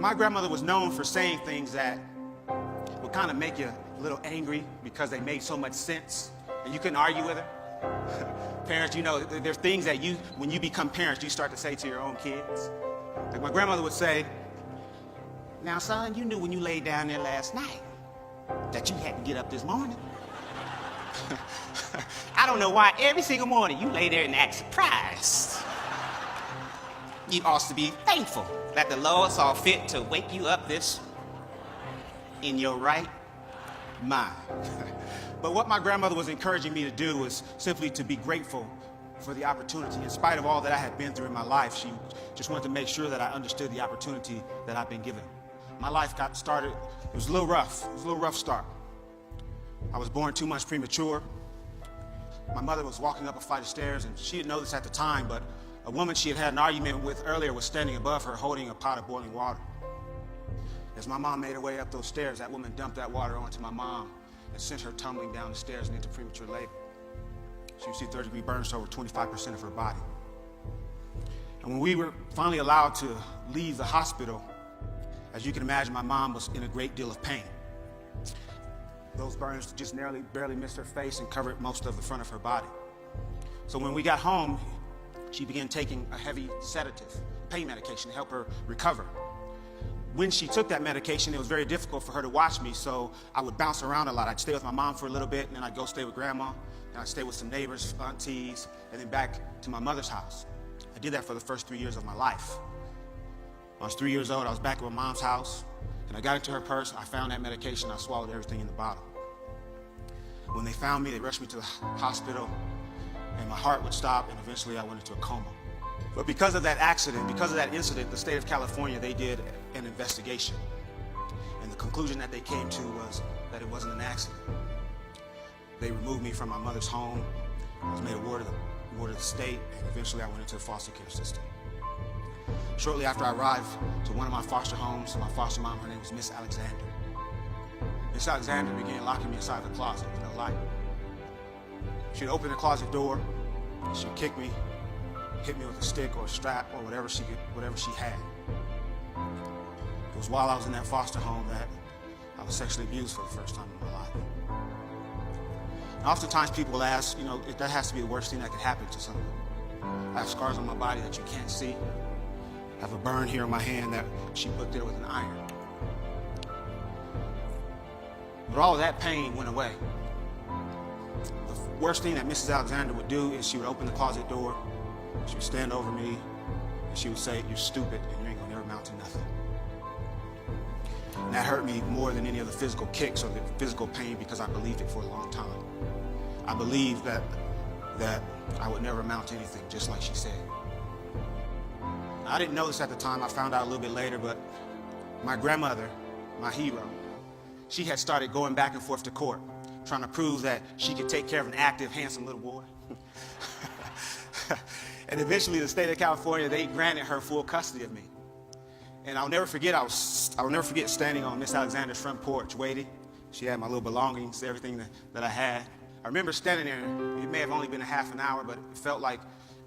my grandmother was known for saying things that would kind of make you a little angry because they made so much sense and you couldn't argue with her. Parents, you know, there's things that when you become parents, you start to say to your own kids. Like my grandmother would say, "Now, son, you knew when you laid down there last night that you had to get up this morning. I don't know why every single morning you lay there and act surprised. You ought to be thankful that the Lord saw fit to wake you up this in your right mind." But what my grandmother was encouraging me to do was simply to be grateful for the opportunity. In spite of all that I had been through in my life, she just wanted to make sure that I understood the opportunity that I've been given. My life got started, it was a little rough. It was a little rough start. I was born 2 months premature. My mother was walking up a flight of stairs, and she didn't know this at the time, but a woman she had had an argument with earlier was standing above her holding a pot of boiling water. As my mom made her way up those stairs, that woman dumped that water onto my mom and sent her tumbling down the stairs and into premature labor. She received third-degree burns to over 25% of her body. And when we were finally allowed to leave the hospital, as you can imagine, my mom was in a great deal of pain. Those burns just barely missed her face and covered most of the front of her body. So when we got home, she began taking a heavy sedative, pain medication to help her recover. When she took that medication, it was very difficult for her to watch me, so I would bounce around a lot. I'd stay with my mom for a little bit, and then I'd go stay with grandma, and I'd stay with some neighbors, aunties, and then back to my mother's house. I did that for the first 3 years of my life. When I was 3 years old, I was back at my mom's house, and I got into her purse, I found that medication, I swallowed everything in the bottle. When they found me, they rushed me to the hospital, and my heart would stop, and eventually I went into a coma. But because of that accident, because of that incident, the state of California, they did an investigation. And the conclusion that they came to was that it wasn't an accident. They removed me from my mother's home. I was made a ward of the state, and eventually I went into the foster care system. Shortly after I arrived to one of my foster homes, my foster mom, her name was Miss Alexander. Miss Alexander began locking me inside the closet with no light. She'd open the closet door, she'd kick me, hit me with a stick or a strap or whatever she had. It was while I was in that foster home that I was sexually abused for the first time in my life. And oftentimes people will ask, you know, if that has to be the worst thing that could happen to someone. I have scars on my body that you can't see. I have a burn here on my hand that she put there with an iron. But all of that pain went away. The worst thing that Mrs. Alexander would do is she would open the closet door, she would stand over me, and she would say, "You're stupid and you ain't gonna never amount to nothing." And that hurt me more than any of the physical kicks or the physical pain because I believed it for a long time. I believed that I would never amount to anything, just like she said. I didn't know this at the time, I found out a little bit later, but my grandmother, my hero, she had started going back and forth to court, trying to prove that she could take care of an active, handsome little boy. And eventually the state of California, they granted her full custody of me. And I'll never forget standing on Miss Alexander's front porch waiting. She had my little belongings, everything that I had. I remember standing there, it may have only been a half an hour, but it felt like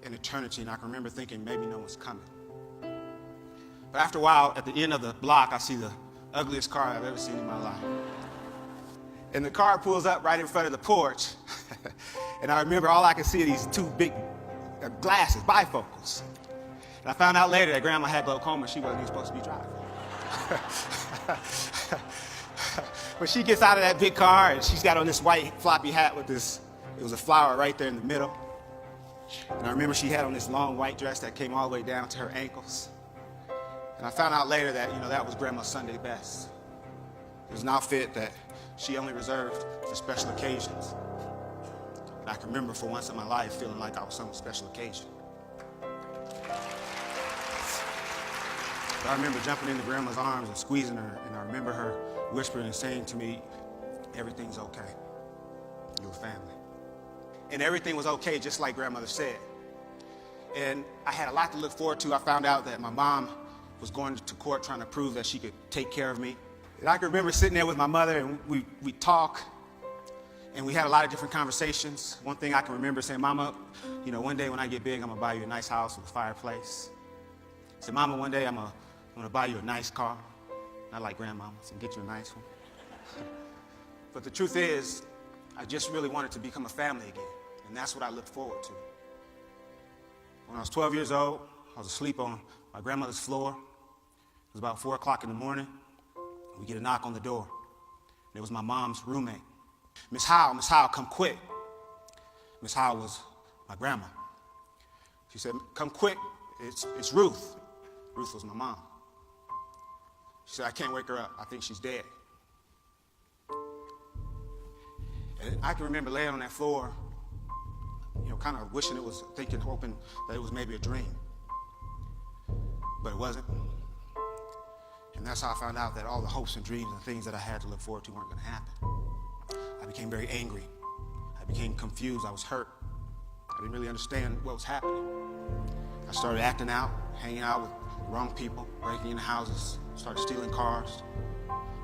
an eternity, and I can remember thinking maybe no one's coming. But after a while, at the end of the block, I see the ugliest car I've ever seen in my life. And the car pulls up right in front of the porch, and I remember all I could see are these two big glasses, bifocals. And I found out later that Grandma had glaucoma. She wasn't even supposed to be driving. But she gets out of that big car, and she's got on this white floppy hat with this, it was a flower right there in the middle. And I remember she had on this long white dress that came all the way down to her ankles. And I found out later that, that was Grandma's Sunday best. It was an outfit that she only reserved for special occasions. And I can remember for once in my life feeling like I was some special occasion. But I remember jumping into Grandma's arms and squeezing her, and I remember her whispering and saying to me, "Everything's okay. You're family." And everything was okay, just like Grandmother said. And I had a lot to look forward to. I found out that my mom was going to court trying to prove that she could take care of me. And I can remember sitting there with my mother, and we talk, and we had a lot of different conversations. One thing I can remember saying, "Mama, one day when I get big, I'm gonna buy you a nice house with a fireplace." I said, "Mama, one day I'm gonna I'm gonna buy you a nice car, not like grandmama's, and get you a nice one. But the truth is, I just really wanted to become a family again, and that's what I looked forward to. When I was 12 years old, I was asleep on my grandmother's floor. It was about 4 o'clock in the morning. We get a knock on the door. And it was my mom's roommate. Miss Howell, come quick. Miss Howell was my grandma. She said, come quick, it's Ruth. Ruth was my mom. She said, I can't wake her up. I think she's dead. And I can remember laying on that floor, kind of wishing it was, thinking, hoping that it was maybe a dream. But it wasn't. And that's how I found out that all the hopes and dreams and things that I had to look forward to weren't going to happen. I became very angry. I became confused. I was hurt. I didn't really understand what was happening. I started acting out, hanging out with the wrong people, breaking into houses, started stealing cars.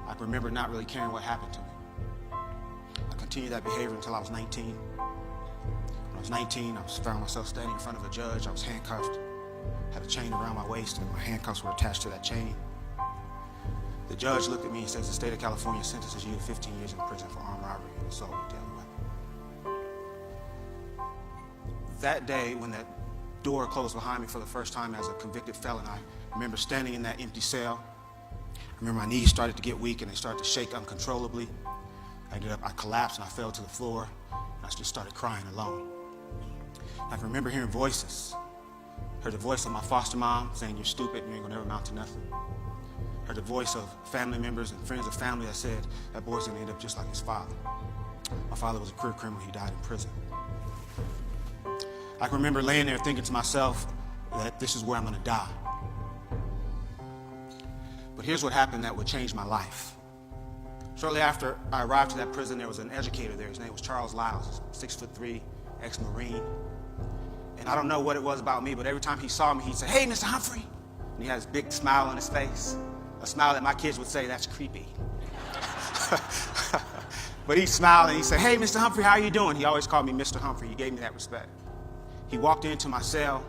I can remember not really caring what happened to me. I continued that behavior until I was 19. When I was 19, I found myself standing in front of a judge. I was handcuffed, had a chain around my waist, and my handcuffs were attached to that chain. The judge looked at me and says, the state of California sentences you to 15 years in prison for armed robbery and assault with a deadly weapon. That day, when that door closed behind me for the first time as a convicted felon, I remember standing in that empty cell. I remember my knees started to get weak and they started to shake uncontrollably. I collapsed and I fell to the floor and I just started crying alone. I can remember hearing voices. Heard the voice of my foster mom saying, you're stupid, you ain't gonna never amount to nothing. Heard the voice of family members and friends of family that said, that boy's gonna end up just like his father. My father was a career criminal, he died in prison. I can remember laying there thinking to myself that this is where I'm gonna die. But here's what happened that would change my life. Shortly after I arrived to that prison, there was an educator there. His name was Charles Lyles, 6'3", ex-Marine. And I don't know what it was about me, but every time he saw me, he'd say, hey, Mr. Humphrey. And he had this big smile on his face, a smile that my kids would say, that's creepy. But he smiled and he said, hey, Mr. Humphrey, how are you doing? He always called me Mr. Humphrey. He gave me that respect. He walked into my cell.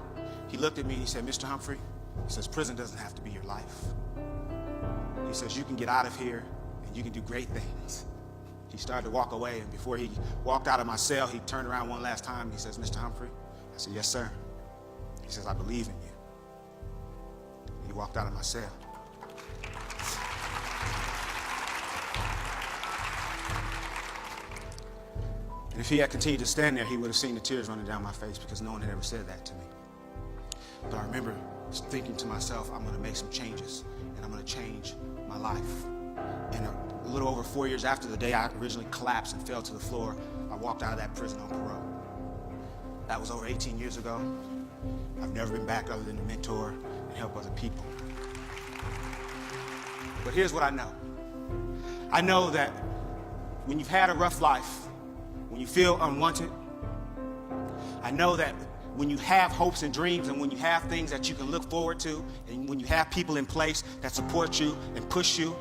He looked at me and he said, Mr. Humphrey, he says, prison doesn't have to be your life. He says, you can get out of here and you can do great things. He started to walk away, and before he walked out of my cell, he turned around one last time and he says, Mr. Humphrey? I said, yes, sir. He says, I believe in you. He walked out of my cell. And if he had continued to stand there, he would have seen the tears running down my face because no one had ever said that to me. But I remember thinking to myself, I'm going to make some changes and I'm going to change my life. And a little over 4 years after the day I originally collapsed and fell to the floor, I walked out of that prison on parole. That was over 18 years ago. I've never been back other than to mentor and help other people. But here's what I know. I know that when you've had a rough life, when you feel unwanted, I know that when you have hopes and dreams and when you have things that you can look forward to and when you have people in place that support you and push you,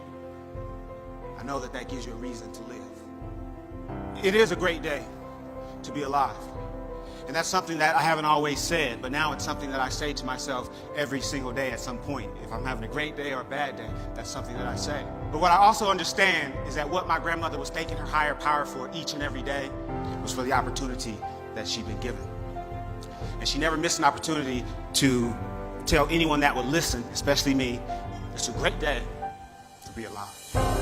I know that that gives you a reason to live. It is a great day to be alive. And that's something that I haven't always said, but now it's something that I say to myself every single day at some point. If I'm having a great day or a bad day, that's something that I say. But what I also understand is that what my grandmother was thanking her higher power for each and every day was for the opportunity that she'd been given. And she never missed an opportunity to tell anyone that would listen, especially me, it's a great day to be alive.